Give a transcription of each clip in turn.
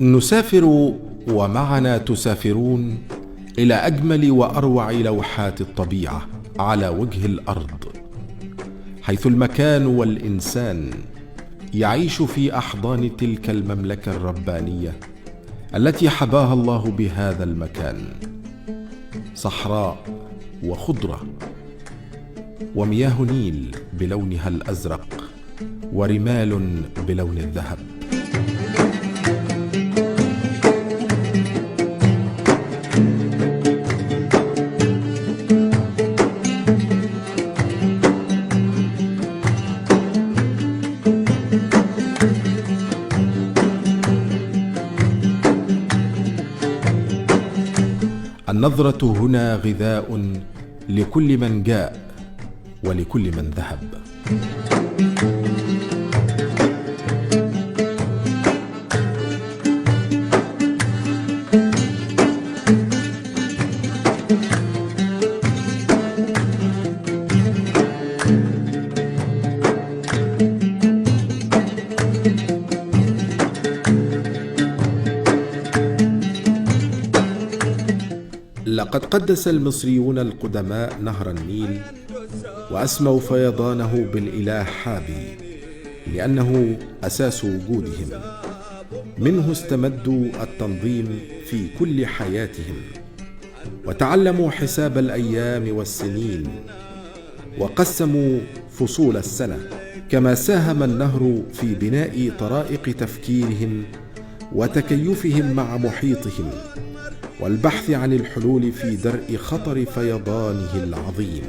نسافر ومعنا تسافرون إلى أجمل وأروع لوحات الطبيعة على وجه الأرض، حيث المكان والإنسان يعيش في أحضان تلك المملكة الربانية التي حباها الله بهذا المكان، صحراء وخضرة ومياه نيل بلونها الأزرق ورمال بلون الذهب. النظرة هنا غذاء لكل من جاء ولكل من ذهب. لقد قدس المصريون القدماء نهر النيل وأسموا فيضانه بالإله حابي لأنه أساس وجودهم، منه استمدوا التنظيم في كل حياتهم، وتعلموا حساب الأيام والسنين، وقسموا فصول السنة، كما ساهم النهر في بناء طرائق تفكيرهم وتكيفهم مع محيطهم والبحث عن الحلول في درء خطر فيضانه العظيم.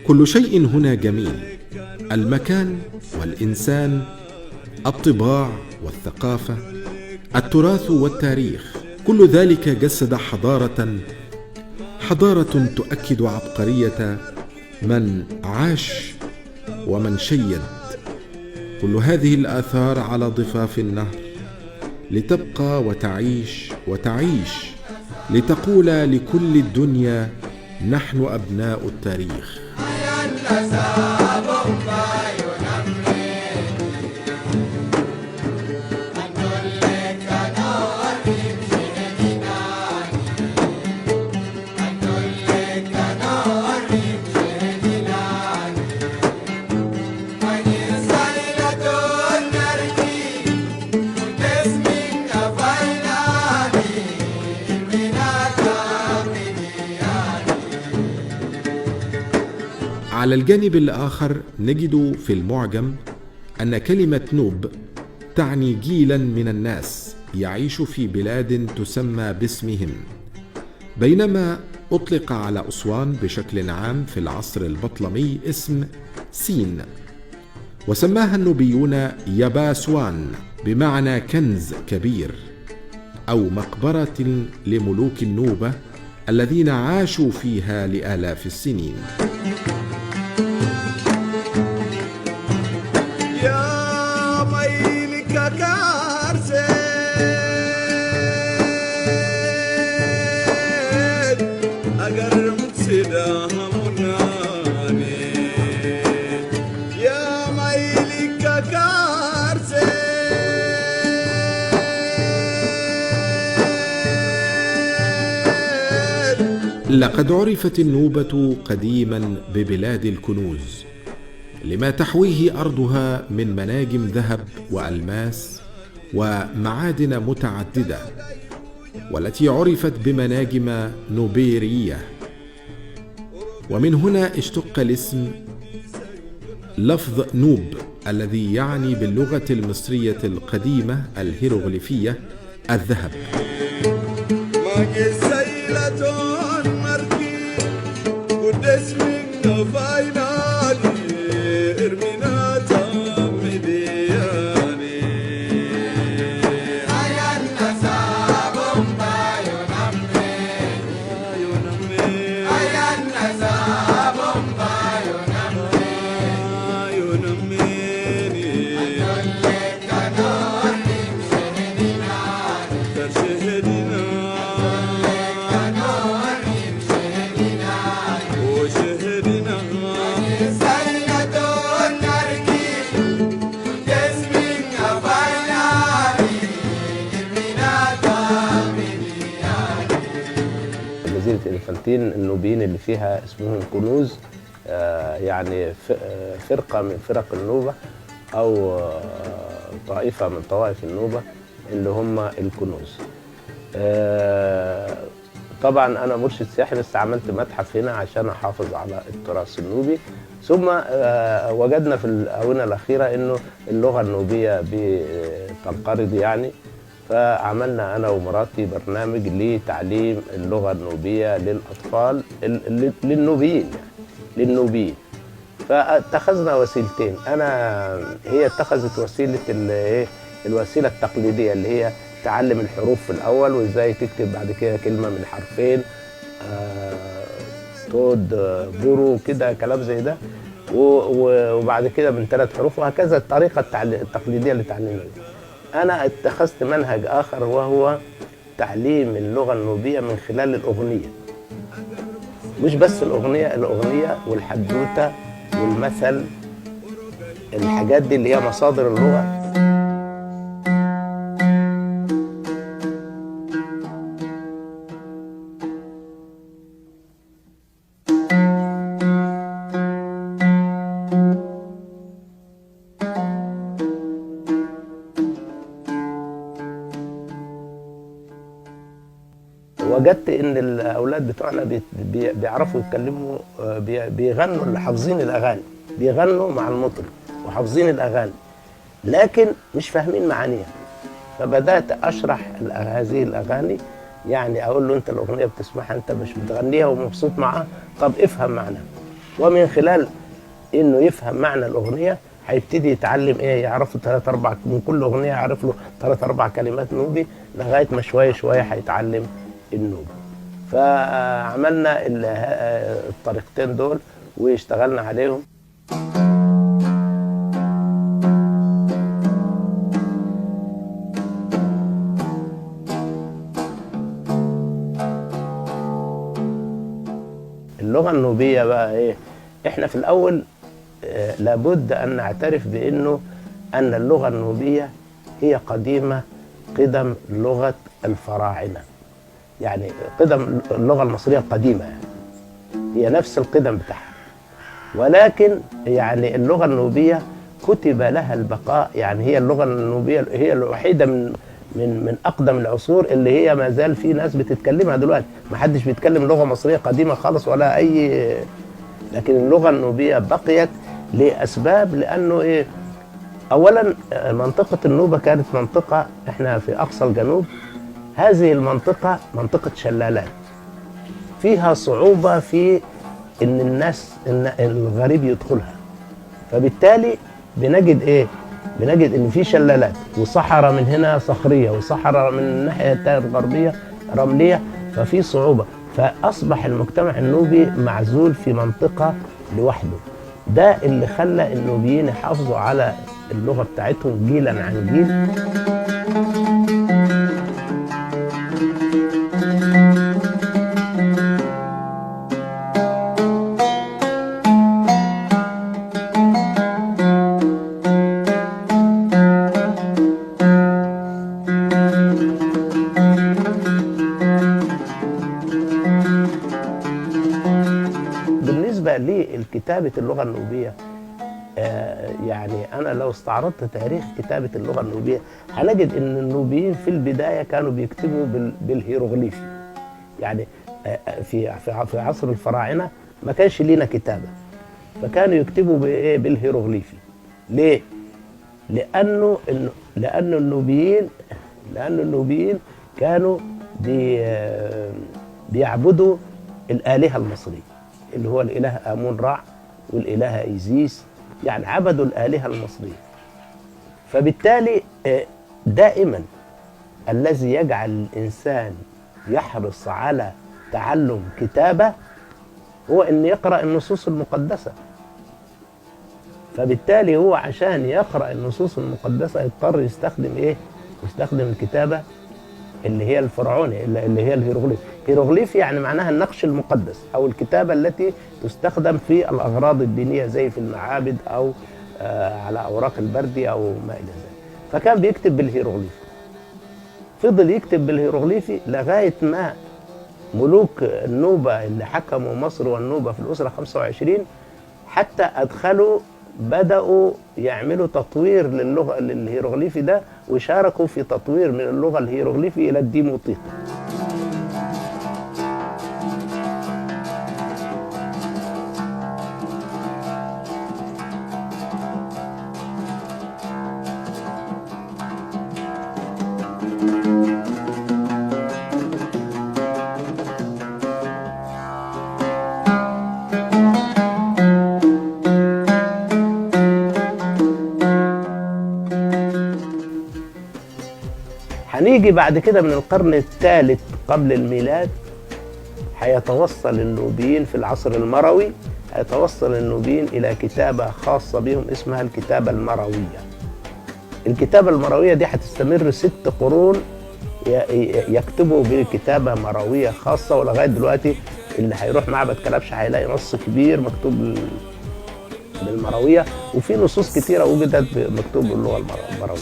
كل شيء هنا جميل، المكان والإنسان، الطباع والثقافة، التراث والتاريخ، كل ذلك جسد حضارة تؤكد عبقرية من عاش ومن شيد. كل هذه الآثار على ضفاف النهر لتبقى وتعيش لتقول لكل الدنيا: نحن أبناء التاريخ. على الجانب الآخر نجد في المعجم أن كلمة نوب تعني جيلا من الناس يعيش في بلاد تسمى باسمهم، بينما أطلق على أسوان بشكل عام في العصر البطلمي اسم سين، وسماها النوبيون يباسوان بمعنى كنز كبير أو مقبرة لملوك النوبة الذين عاشوا فيها لآلاف السنين. لقد عرفت النوبة قديما ببلاد الكنوز لما تحويه أرضها من مناجم ذهب وألماس ومعادن متعددة، والتي عرفت بمناجم نوبيرية، ومن هنا اشتق الاسم لفظ نوب الذي يعني باللغة المصرية القديمة الهيروغليفية الذهب. جزيرة إليفانتين النوبيين اللي فيها اسمهم كنوز، يعني فرقة من فرق النوبة أو طائفة من طوائف النوبة اللي هم الكنوز. طبعا أنا مرشد سياحي بس عملت متحف هنا عشان أحافظ على التراث النوبي. ثم وجدنا في الآونة الأخيرة إنه اللغة النوبية بتنقرض يعني، فعملنا أنا ومراتي برنامج لتعليم اللغة النوبية للأطفال للنوبيين يعني للنوبيين. فاتخذنا وسيلتين، هي اتخذت وسيلة الوسيلة التقليدية اللي هي تعلم الحروف في الأول وإزاي تكتب بعد كده كلمة من حرفين، تود بورو كده كلام زي ده، وبعد كده من 3 حروف، وهكذا الطريقة التقليدية لتعليم. أنا اتخذت منهج آخر وهو تعليم اللغة النوبية من خلال الأغنية، مش بس الأغنية والحدوتة والمثل، الحاجات دي اللي هي مصادر اللغة. وجدت ان الاولاد بتوعنا بيعرفوا يتكلموا، بيغنوا اللي حافظين الاغاني، بيغنوا مع المطرب وحافظين الاغاني لكن مش فاهمين معانيها. فبدات اشرح هذه الاغاني، يعني اقول له انت الاغنيه بتسمعها انت مش بتغنيها ومبسوط معاها، طب افهم معناها. ومن خلال انه يفهم معنى الاغنيه هيبتدي يتعلم يعرفوا 3-4 من كل اغنيه، يعرف له 3-4 كلمات نوبي لغايه ما شويه شويه هيتعلم النوبي. فعملنا الطريقتين دول واشتغلنا عليهم. اللغة النوبية بقى احنا في الاول لابد ان نعترف بانه ان اللغة النوبية هي قديمة قدم لغة الفراعنة، يعني قدم اللغة المصرية القديمة، يعني هي نفس القدم بتاعها، ولكن يعني اللغة النوبية كتب لها البقاء. يعني هي اللغة النوبية هي الوحيدة من أقدم العصور اللي هي ما زال في ناس بتتكلمها دلوقتي. ما حدش بيتكلم لغة مصرية قديمة خالص ولا أي، لكن اللغة النوبية بقيت لأسباب، لأنه أولا منطقة النوبة كانت منطقة، احنا في أقصى الجنوب، هذه المنطقة منطقة شلالات، فيها صعوبة في إن الناس الغريب يدخلها، فبالتالي بنجد بنجد إن في شلالات وصحراء من هنا صخرية وصحراء من الناحية الثانية الغربية رملية، ففي صعوبة، فأصبح المجتمع النوبي معزول في منطقة لوحده. ده اللي خلى النوبيين يحافظوا على اللغة بتاعتهم جيلا عن جيل. بالنسبة لكتابة اللغة النوبية، يعني أنا لو استعرضت تاريخ كتابة اللغة النوبية هنجد إن النوبيين في البداية كانوا بيكتبوا بالهيروغليفي. يعني في عصر الفراعنة ما كانش لينا كتابة، فكانوا يكتبوا بإيه؟ بالهيروغليفي. ليه؟ لأنه النوبيين كانوا بيعبدوا الآلهة المصرية، اللي هو الإله آمون رع والإله إيزيس، يعني عبدوا الآلهة المصرية. فبالتالي دائما الذي يجعل الإنسان يحرص على تعلم كتابة هو أن يقرأ النصوص المقدسة. فبالتالي هو عشان يقرأ النصوص المقدسة يضطر يستخدم إيه؟ يستخدم الكتابة اللي هي الفرعوني، اللي هي الهيروغليف. هيروغليف يعني معناها النقش المقدس أو الكتابة التي تستخدم في الأغراض الدينية زي في المعابد أو على أوراق البردي أو ما إلى ذلك. فكان بيكتب بالهيروغليف، فضل يكتب بالهيروغليفي لغاية ما ملوك النوبة اللي حكموا مصر والنوبة في الأسرة 25 حتى بدأوا يعملوا تطوير للغة الهيروغليفي ده، وشاركوا في تطوير من اللغة الهيروغليفي إلى الديموطيق. هنيجي بعد كده من القرن الثالث قبل الميلاد، هيتوصل النوبيين في العصر المروي، هيتوصل النوبيين إلى كتابة خاصة بهم اسمها الكتابة المروية. الكتابة المروية دي هتستمر 6 قرون يكتبوا بكتابة مروية خاصة، ولغاية دلوقتي اللي هيروح معبد كلبش هيلاقي نص كبير مكتوب بالمروية، وفي نصوص كتيرة وجدت مكتوب باللغة المروية.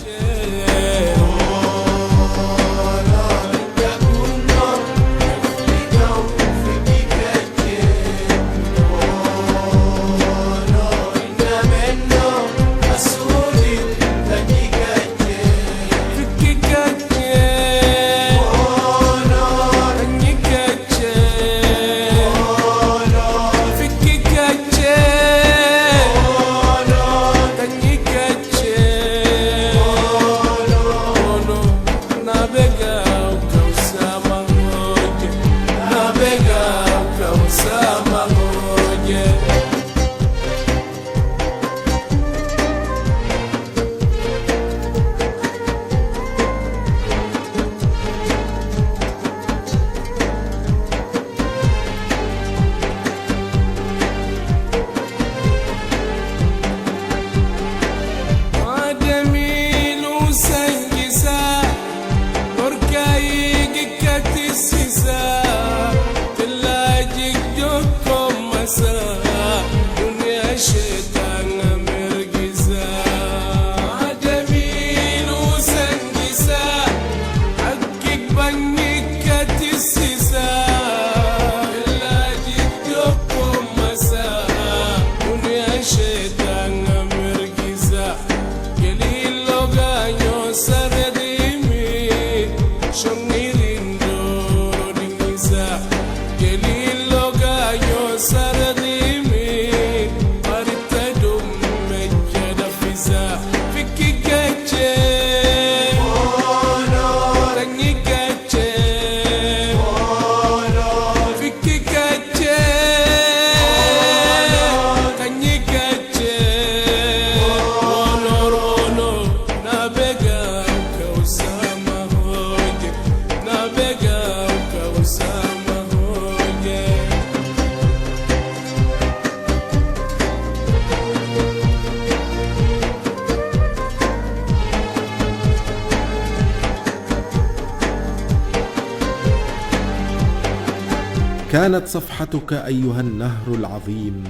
كانت صفحتك أيها النهر العظيم،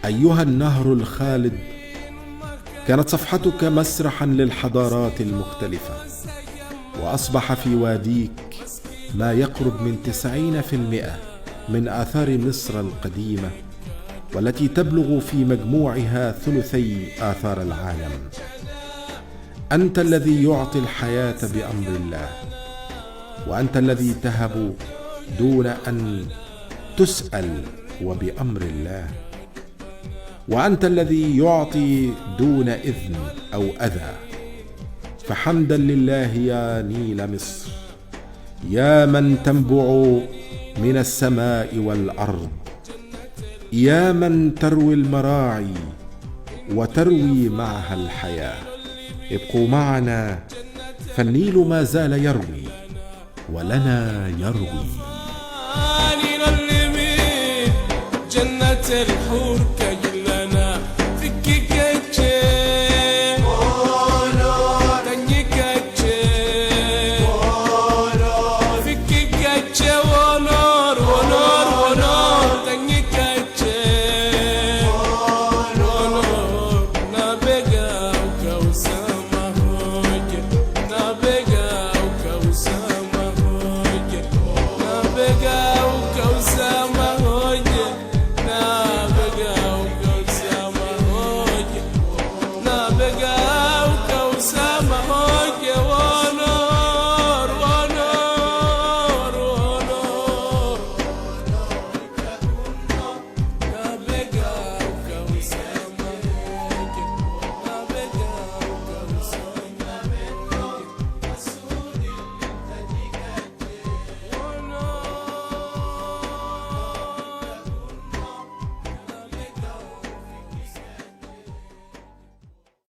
أيها النهر الخالد، كانت صفحتك مسرحا للحضارات المختلفة، وأصبح في واديك ما يقرب من 90% من آثار مصر القديمة، والتي تبلغ في مجموعها ثلثي آثار العالم. أنت الذي يعطي الحياة بأمر الله، وأنت الذي تهب دون أن تسأل وبأمر الله. وأنت الذي يعطي دون إذن أو أذى. فحمدا لله يا نيل مصر، يا من تنبع من السماء والأرض، يا من تروي المراعي وتروي معها الحياة. ابقوا معنا فالنيل ما زال يروي ولنا يروي. جنة الحور